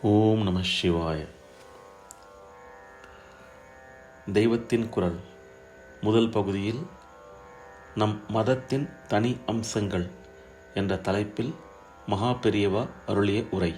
ஓம் நம சிவாய. தெய்வத்தின் குரல் முதல் பகுதியில் நம் மதத்தின் தனி அம்சங்கள் என்ற தலைப்பில் மகா பெரியவா அருளிய உரை.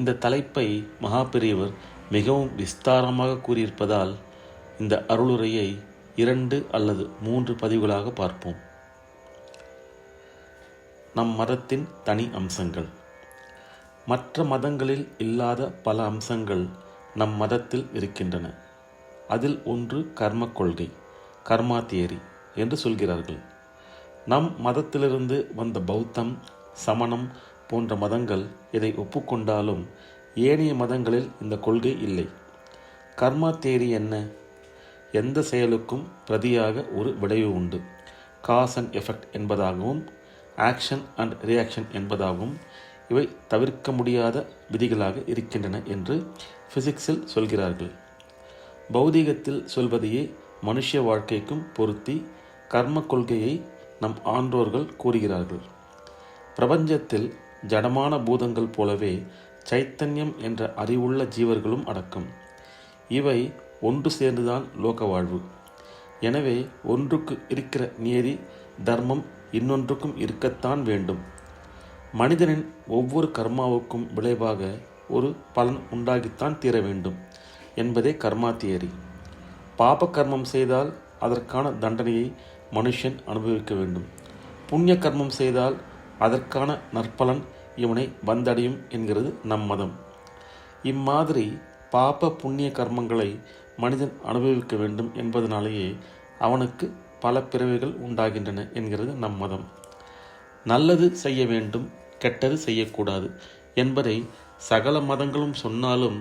இந்த தலைப்பை மகா பெரியவர் மிகவும் விஸ்தாரமாக கூறியிருப்பதால் இந்த அருளுரையை 2 அல்லது 3 பதிவுகளாக பார்ப்போம். நம் மதத்தின் தனி அம்சங்கள். மற்ற மதங்களில் இல்லாத பல அம்சங்கள் நம் மதத்தில் இருக்கின்றன. அதில் ஒன்று கர்ம கொள்கை, கர்மா தியரி என்று சொல்கிறார்கள். நம் மதத்திலிருந்து வந்த பௌத்தம், சமணம் போன்ற மதங்கள் இதை ஒப்புக்கொண்டாலும் ஏனைய மதங்களில் இந்த கொள்கை இல்லை. கர்மா தியரி என்ன? எந்த செயலுக்கும் பிரதியாக ஒரு விளைவு உண்டு. காஸ் அண்ட் எஃபெக்ட் என்பதாகவும் ஆக்ஷன் அண்ட் ரியாக்ஷன் என்பதாகவும் இவை தவிர்க்க முடியாத விதிகளாக இருக்கின்றன என்று பிசிக்ஸில் சொல்கிறார்கள். பௌதீகத்தில் சொல்வதையே மனுஷ வாழ்க்கைக்கும் பொருத்தி கர்ம கொள்கையை நம் ஆன்றோர்கள் கூறுகிறார்கள். பிரபஞ்சத்தில் ஜடமான பூதங்கள் போலவே சைத்தன்யம் என்ற அறிவுள்ள ஜீவர்களும் அடக்கம். இவை ஒன்று சேர்ந்துதான் லோக வாழ்வு. எனவே ஒன்றுக்கு இருக்கிற நியதி தர்மம் இன்னொன்றுக்கும் இருக்கத்தான் வேண்டும். மனிதனின் ஒவ்வொரு கர்மாவுக்கும் விளைவாக ஒரு பலன் உண்டாகித்தான் தீர வேண்டும் என்பதே கர்மா தியரி. பாப கர்மம் செய்தால் அதற்கான தண்டனையை மனுஷன் அனுபவிக்க வேண்டும். புண்ணிய கர்மம் செய்தால் அதற்கான நற்பலன் இவனை வந்தடையும் என்கிறது நம் மதம். இம்மாதிரி பாப புண்ணிய கர்மங்களை மனிதன் அனுபவிக்க வேண்டும் என்பதனாலேயே அவனுக்கு பல பிறவிகள் உண்டாகின்றன என்கிறது நம் மதம். நல்லது செய்ய வேண்டும், கெட்டது செய்யக்கூடாது என்பதை சகல மதங்களும் சொன்னாலும்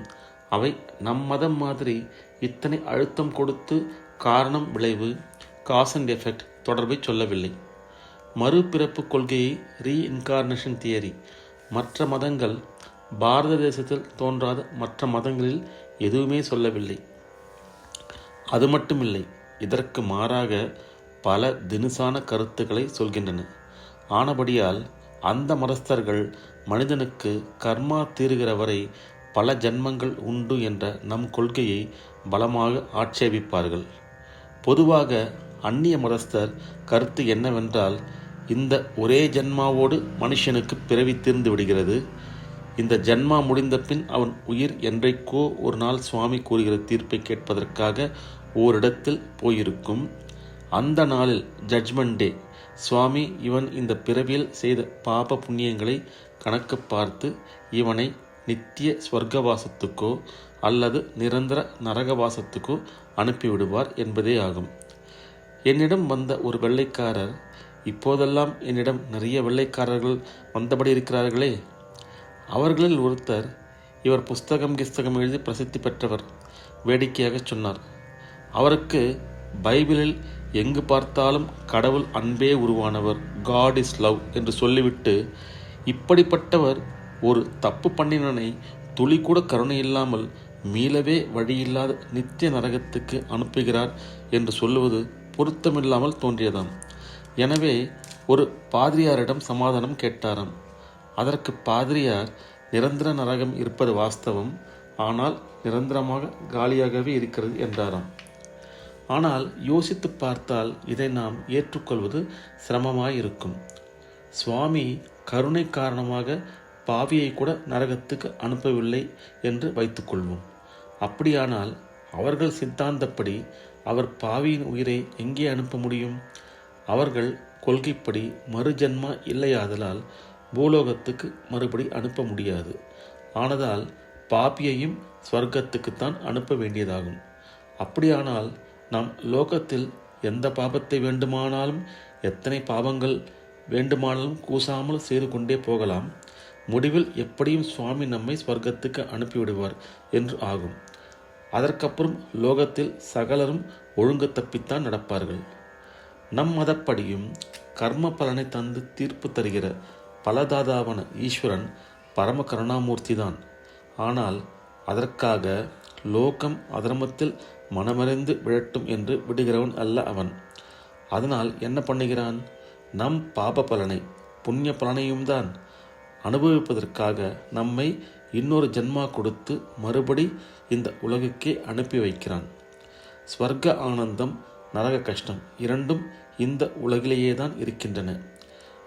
அவை நம் மதம் மாதிரி இத்தனை அழுத்தம் கொடுத்து காரணம் விளைவு, காஸ் அண்ட் எஃபெக்ட் தொடர்பை சொல்லவில்லை. மறுபிறப்பு கொள்கையை, ரீஇன்கார்னேஷன் தியரி மற்ற மதங்கள் பாரத தேசத்தில் தோன்றாத மற்ற மதங்களில் எதுவுமே சொல்லவில்லை. அது மட்டுமில்லை, இதற்கு மாறாக பல தினுசான கருத்துக்களை சொல்கின்றன. ஆனபடியால் அந்த மதஸ்தர்கள் மனிதனுக்கு கர்மா தீருகிற வரை பல ஜன்மங்கள் உண்டு என்ற நம் கொள்கையை பலமாக ஆட்சேபிப்பார்கள். பொதுவாக அந்நிய மதஸ்தர் கருத்து என்னவென்றால், இந்த ஒரே ஜன்மாவோடு மனுஷனுக்கு பிறவி தீர்ந்து விடுகிறது. இந்த ஜன்மா முடிந்த பின் அவன் உயிர் என்றைக்கோ ஒரு நாள் சுவாமி கூறுகிற தீர்ப்பை கேட்பதற்காக ஓரிடத்தில் போயிருக்கும். அந்த நாளில் ஜட்ஜ்மெண்ட் டே சுவாமி இவன் இந்த பிறவியில் செய்த பாப புண்ணியங்களை கணக்கு பார்த்து இவனை நித்திய ஸ்வர்க்கவாசத்துக்கோ அல்லது நிரந்தர நரகவாசத்துக்கோ அனுப்பிவிடுவார் என்பதே ஆகும். என்னிடம் வந்த ஒரு வெள்ளைக்காரர், இப்போதெல்லாம் என்னிடம் நிறைய வெள்ளைக்காரர்கள் வந்தபடி இருக்கிறார்களே, அவர்களில் ஒருத்தர், இவர் புஸ்தகம் எழுதி பிரசித்தி பெற்றவர், வேடிக்கையாக சொன்னார். அவருக்கு பைபிளில் எங்கு பார்த்தாலும் கடவுள் அன்பே உருவானவர், காட் இஸ் லவ் என்று சொல்லிவிட்டு, இப்படிப்பட்டவர் ஒரு தப்பு பண்ணினனை துளி கூட கருணை இல்லாமல் மீளவே வழியில்லாத நித்திய நரகத்துக்கு அனுப்புகிறார் என்று சொல்லுவது பொருத்தமில்லாமல் தோன்றியதாம். எனவே ஒரு பாதிரியாரிடம் சமாதானம் கேட்டாராம். அதற்கு பாதிரியார், நிரந்தர நரகம் இருப்பது வாஸ்தவம், ஆனால் நிரந்தரமாக காலியாகவே இருக்கிறது என்றாராம். ஆனால் யோசித்து பார்த்தால் இதை நாம் ஏற்றுக்கொள்வது சிரமமாயிருக்கும். சுவாமி கருணை காரணமாக பாவியை கூட நரகத்துக்கு அனுப்பவில்லை என்று வைத்துக்கொள்வோம். அப்படியானால் அவர்கள் சித்தாந்தப்படி அவர் பாவியின் உயிரை எங்கே அனுப்ப முடியும்? அவர்கள் கொள்கைப்படி மறுஜன்மா இல்லையாதலால் பூலோகத்துக்கு மறுபடி அனுப்ப முடியாது. ஆனதால் பாபியையும் ஸ்வர்க்கத்துக்குத்தான் அனுப்ப வேண்டியதாகும். அப்படியானால் நாம் லோகத்தில் எந்த பாபத்தை வேண்டுமானாலும், எத்தனை பாவங்கள் வேண்டுமானாலும் கூசாமல் செய்து கொண்டே போகலாம். முடிவில் எப்படியும் சுவாமி நம்மை ஸ்வர்க்கத்துக்கு அனுப்பிவிடுவார் என்று ஆகும். அதற்கப்புறம் லோகத்தில் சகலரும் ஒழுங்கு தப்பித்தான் நடப்பார்கள். நம் மதப்படியும் கர்ம பலனை தந்து தீர்ப்பு தருகிற பலதாதாவான ஈஸ்வரன் பரம கருணாமூர்த்தி தான். ஆனால் அதற்காக லோகம் அதர்மத்தில் மனமறிந்து விழட்டும் என்று விடுகிறவன் அல்ல அவன். அதனால் என்ன பண்ணுகிறான்? நம் பாப பலனை, புண்ணிய பலனையும் தான் அனுபவிப்பதற்காக நம்மை இன்னொரு ஜென்மா கொடுத்து மறுபடி இந்த உலகுக்கே அனுப்பி வைக்கிறான். ஸ்வர்க்க ஆனந்தம், நரக கஷ்டம் இரண்டும் இந்த உலகிலேயே தான் இருக்கின்றன.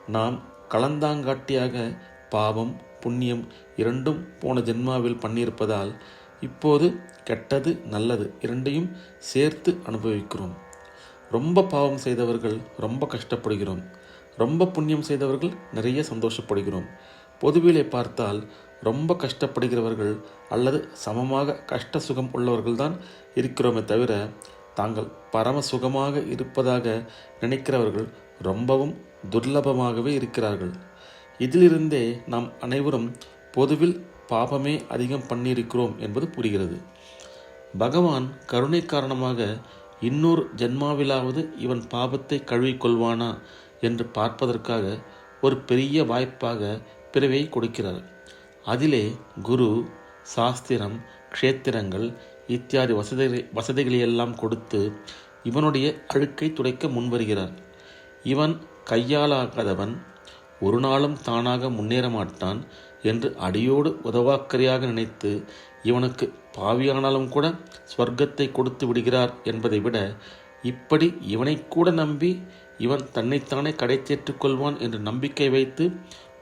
நாம் கலந்தாங்காட்டியாக பாவம் புண்ணியம் இரண்டும் போன ஜென்மாவில் பண்ணியிருப்பதால் இப்போது கெட்டது நல்லது இரண்டையும் சேர்த்து அனுபவிக்கிறோம். ரொம்ப பாவம் செய்தவர்கள் ரொம்ப கஷ்டப்படுகிறோம், ரொம்ப புண்ணியம் செய்தவர்கள் நிறைய சந்தோஷப்படுகிறோம். பொதுவிலே பார்த்தால் ரொம்ப கஷ்டப்படுகிறவர்கள் அல்லது சமமாக கஷ்ட சுகம் உள்ளவர்கள்தான் இருக்கிறோமே தவிர தாங்கள் பரம சுகமாக இருப்பதாக நினைக்கிறவர்கள் ரொம்பவும் துர்லபமாகவே இருக்கிறார்கள். இதிலிருந்தே நாம் அனைவரும் பொதுவில் பாபமே அதிகம் பண்ணியிருக்கிறோம் என்பது புரிகிறது. பகவான் கருணை காரணமாக இன்னொரு ஜென்மாவிலாவது இவன் பாபத்தை கழுவிக்கொள்வானா என்று பார்ப்பதற்காக ஒரு பெரிய வாய்ப்பாக பிறவியை கொடுக்கிறார். அதிலே குரு, சாஸ்திரம், க்ஷேத்திரங்கள் இத்தியாதி வசதிகளையெல்லாம் கொடுத்து இவனுடைய அழுக்கை துடைக்க முன்வருகிறார். இவன் கையாலாகாதவன், ஒரு நாளும் தானாக முன்னேற மாட்டான் என்று அடியோடு உதவாக்கரையாக நினைத்து இவனுக்கு பாவியானாலும் கூட ஸ்வர்க்கத்தை கொடுத்து விடுகிறார் என்பதை விட, இப்படி இவனை கூட நம்பி இவன் தன்னைத்தானே கடை தேற்றிக் கொள்வான் என்று நம்பிக்கை வைத்து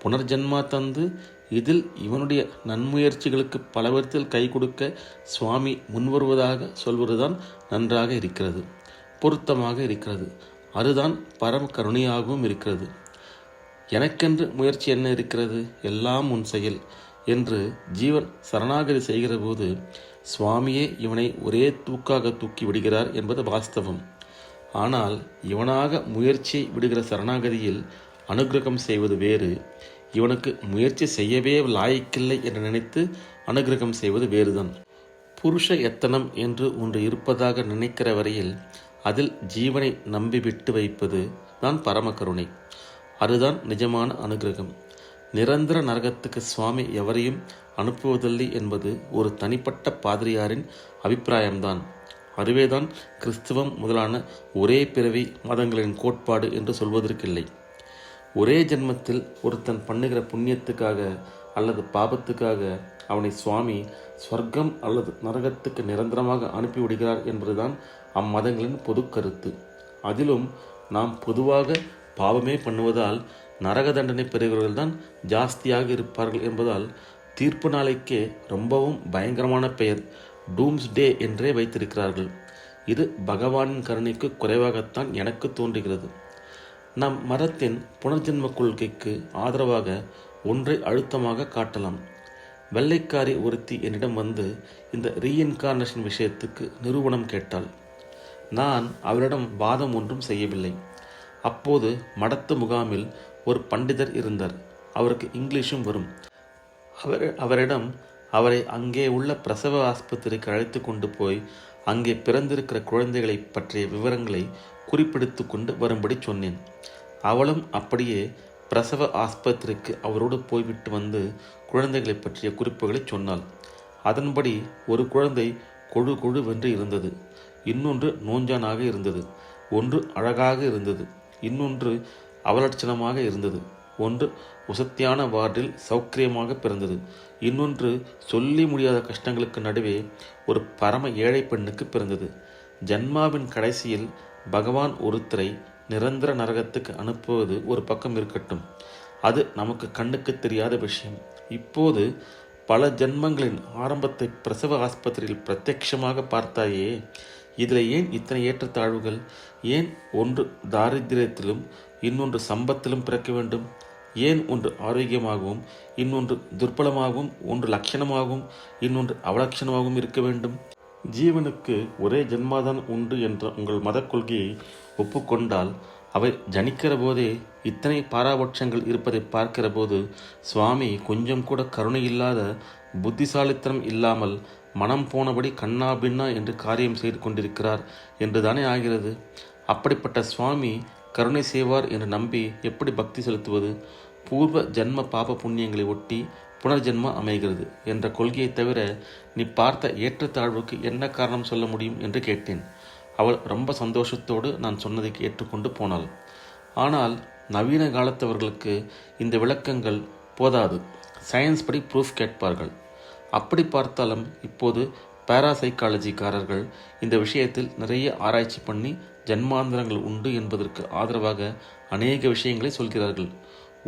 புனர்ஜென்மா தந்து இதில் இவனுடைய நன்முயற்சிகளுக்கு பல விதத்தில் கை கொடுக்க சுவாமி முன்வருவதாக சொல்வதுதான் நன்றாக இருக்கிறது, பொருத்தமாக இருக்கிறது. அதுதான் பரம கருணையாகவும் இருக்கிறது. எனக்கென்று முயற்சி என்ன இருக்கிறது, எல்லாம் உன் செயல் என்று ஜீவன் சரணாகதி செய்கிற போது சுவாமியே இவனை ஒரே தூக்காக தூக்கி விடுகிறார் என்பது வாஸ்தவம். ஆனால் இவனாக முயற்சியை விடுகிற சரணாகதியில் அனுகிரகம் செய்வது வேறு, இவனுக்கு முயற்சி செய்யவே லாய்க்கில்லை என்று நினைத்து அனுகிரகம் செய்வது வேறுதான். புருஷ எத்தனம் என்று ஒன்று இருப்பதாக நினைக்கிற வரையில் அதில் ஜீவனை நம்பி விட்டு வைப்பது தான் பரம கருணை. அதுதான் நிஜமான அனுகிரகம். நிரந்தர நரகத்துக்கு சுவாமி எவரையும் அனுப்புவதில்லை என்பது ஒரு தனிப்பட்ட பாதிரியாரின் அபிப்பிராயம்தான். அதுவேதான் கிறிஸ்தவம் முதலான ஒரே பிறவி மதங்களின் கோட்பாடு என்று சொல்வதற்கில்லை. ஒரே ஜென்மத்தில் ஒருத்தன் பண்ணுகிற புண்ணியத்துக்காக அல்லது பாபத்துக்காக அவனை சுவாமி ஸ்வர்க்கம் அல்லது நரகத்துக்கு நிரந்தரமாக அனுப்பிவிடுகிறார் என்பதுதான் அம்மதங்களின் பொது கருத்து. அதிலும் நாம் பொதுவாக பாவமே பண்ணுவதால் நரக தண்டனை பெறுகிறவர்கள்தான் ஜாஸ்தியாக இருப்பார்கள் என்பதால் தீர்ப்பு நாளைக்கே ரொம்பவும் பயங்கரமான பெயர் டூம்ஸ் டே என்றே வைத்திருக்கிறார்கள். இது பகவானின் கருணைக்கு குறைவாகத்தான் எனக்கு தோன்றுகிறது. நம் மதத்தின் புனர்ஜென்ம கொள்கைக்கு ஆதரவாக ஒன்றை அழுத்தமாக காட்டலாம். வெள்ளைக்காரி ஒருத்தி என்னிடம் வந்து இந்த ரீஇன்கார்னேஷன் விஷயத்துக்கு நிரூபணம் கேட்டாள். நான் அவரிடம் வாதம் ஒன்றும் செய்யவில்லை. அப்போது மடத்து முகாமில் ஒரு பண்டிதர் இருந்தார். அவருக்கு இங்கிலீஷும் வரும். அவரிடம் அவரை அங்கே உள்ள பிரசவ ஆஸ்பத்திரிக்கு அழைத்து கொண்டு போய் அங்கே பிறந்திருக்கிற குழந்தைகளை பற்றிய விவரங்களை குறிப்பிடுத்து கொண்டு வரும்படி சொன்னேன். அவளும் அப்படியே பிரசவ ஆஸ்பத்திரிக்கு அவரோடு போய்விட்டு வந்து குழந்தைகளை பற்றிய குறிப்புகளை சொன்னாள். அதன்படி ஒரு குழந்தை கொழு கொழுவென்று இருந்தது, இன்னொன்று நோஞ்சானாக இருந்தது, ஒன்று அழகாக இருந்தது, இன்னொன்று அவலட்சணமாக இருந்தது, ஒன்று உசத்தியான வார்டில் சௌக்கியமாக பிறந்தது, இன்னொன்று சொல்லி முடியாத கஷ்டங்களுக்கு நடுவே ஒரு பரம ஏழை பெண்ணுக்கு பிறந்தது. ஜன்மாவின் கடைசியில் பகவான் ஒருத்தரை நிரந்தர நரகத்துக்கு அனுப்புவது ஒரு பக்கம் இருக்கட்டும், அது நமக்கு கண்ணுக்கு தெரியாத விஷயம். இப்போது பல ஜென்மங்களின் ஆரம்பத்தை பிரசவ ஆஸ்பத்திரியில் பிரத்யட்சமாக பார்த்தாயே, இதில் ஏன் இத்தனை ஏற்றத்தாழ்வுகள்? ஏன் ஒன்று தாரித்திரத்திலும் இன்னொன்று சம்பத்திலும் பிறக்க வேண்டும்? ஏன் ஒன்று ஆரோக்கியமாகவும் இன்னொன்று துர்பலமாகவும், ஒன்று லட்சணமாகவும் இன்னொன்று அவலட்சணமாகவும் இருக்க வேண்டும்? ஜீவனுக்கு ஒரே ஜென்மாதான் உண்டு என்ற உங்கள் மத கொள்கையை ஒப்புக்கொண்டால் அவை ஜனிக்கிற போதே இத்தனை பாராபட்சங்கள் இருப்பதை பார்க்கிற போது சுவாமி கொஞ்சம் கூட கருணை இல்லாத, புத்திசாலித்தனம் இல்லாமல் மனம் போனபடி கண்ணா பின்னா என்று காரியம் செய்து கொண்டிருக்கிறார் என்றுதானே ஆகிறது. அப்படிப்பட்ட சுவாமி கருணை செய்வார் என்று நம்பி எப்படி பக்தி செலுத்துவது? பூர்வ ஜன்ம பாப புண்ணியங்களை ஒட்டி புனர்ஜென்ம அமைகிறது என்ற கொள்கையை தவிர நீ பார்த்த ஏற்றத்தாழ்வுக்கு என்ன காரணம் சொல்ல முடியும் என்று கேட்டேன். அவள் ரொம்ப சந்தோஷத்தோடு நான் சொன்னதை ஏற்றுக்கொண்டு போனாள். ஆனால் நவீன காலத்தவர்களுக்கு இந்த விளக்கங்கள் போதாது. சயின்ஸ் படி ப்ரூஃப் கேட்பார்கள். அப்படி பார்த்தாலும் இப்போது பாராசைக்காலஜிக்காரர்கள் இந்த விஷயத்தில் நிறைய ஆராய்ச்சி பண்ணி ஜன்மாந்திரங்கள் உண்டு என்பதற்கு ஆதரவாக அநேக விஷயங்களை சொல்கிறார்கள்.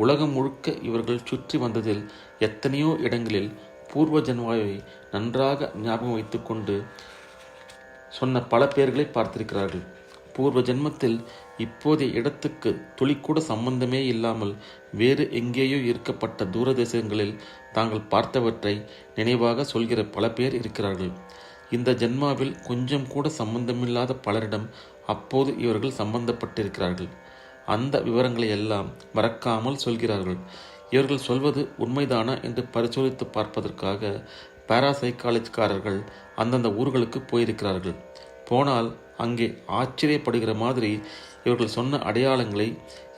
உலகம் முழுக்க இவர்கள் சுற்றி வந்ததில் எத்தனையோ இடங்களில் பூர்வ ஜன்மாவை நன்றாக ஞாபகம் வைத்து கொண்டு சொன்ன பல பேர்களை பார்த்திருக்கிறார்கள். பூர்வ ஜென்மத்தில் இப்போதைய இடத்துக்கு துளிக்கூட சம்பந்தமே இல்லாமல் வேறு எங்கேயோ இருக்கப்பட்ட தூரதேசங்களில் தாங்கள் பார்த்தவற்றை நினைவாக சொல்கிற பல பேர் இருக்கிறார்கள். இந்த ஜென்மாவில் கொஞ்சம் கூட சம்பந்தமில்லாத பலரிடம் அப்போது இவர்கள் சம்பந்தப்பட்டிருக்கிறார்கள். அந்த விவரங்களை எல்லாம் மறக்காமல் சொல்கிறார்கள். இவர்கள் சொல்வது உண்மைதானா என்று பரிசோதித்து பார்ப்பதற்காக பாராசைக்காலஜிக்காரர்கள் அந்தந்த ஊர்களுக்கு போயிருக்கிறார்கள். போனால் அங்கே ஆச்சரியப்படுகிற மாதிரி இவர்கள் சொன்ன அடையாளங்களை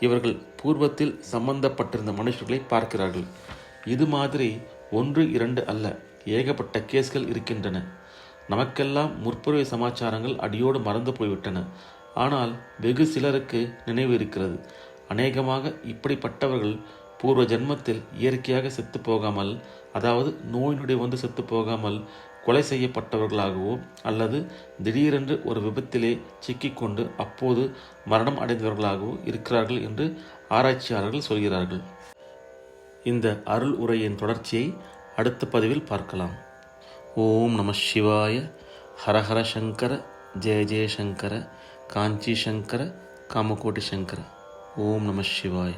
இவர்கள் பூர்வத்தில் சம்பந்தப்பட்டிருந்த மனுஷர்களை பார்க்கிறார்கள். இது மாதிரி 1, 2 அல்ல, ஏகப்பட்ட கேஸ்கள் இருக்கின்றன. நமக்கெல்லாம் முற்புறவை சமாச்சாரங்கள் அடியோடு மறந்து போய்விட்டன. ஆனால் வெகு சிலருக்கு நினைவு இருக்கிறது. அநேகமாக இப்படிப்பட்டவர்கள் பூர்வ ஜென்மத்தில் இயற்கையாக செத்து போகாமல், அதாவது நோய் நொடி வந்து செத்து போகாமல் கொலை செய்யப்பட்டவர்களாகவோ அல்லது திடீரென்று ஒரு விபத்திலே சிக்கிக்கொண்டு அப்போது மரணம் அடைந்தவர்களாகவோ இருக்கிறார்கள் என்று ஆராய்ச்சியாளர்கள் சொல்கிறார்கள். இந்த அருள் உரையின் தொடர்ச்சியை அடுத்த பதிவில் பார்க்கலாம். ஓம் நம சிவாய. ஹரஹர சங்கர, ஜெய ஜெய சங்கர, காஞ்சி சங்கர, காமகோட்டி சங்கர. ஓம் நம சிவாய.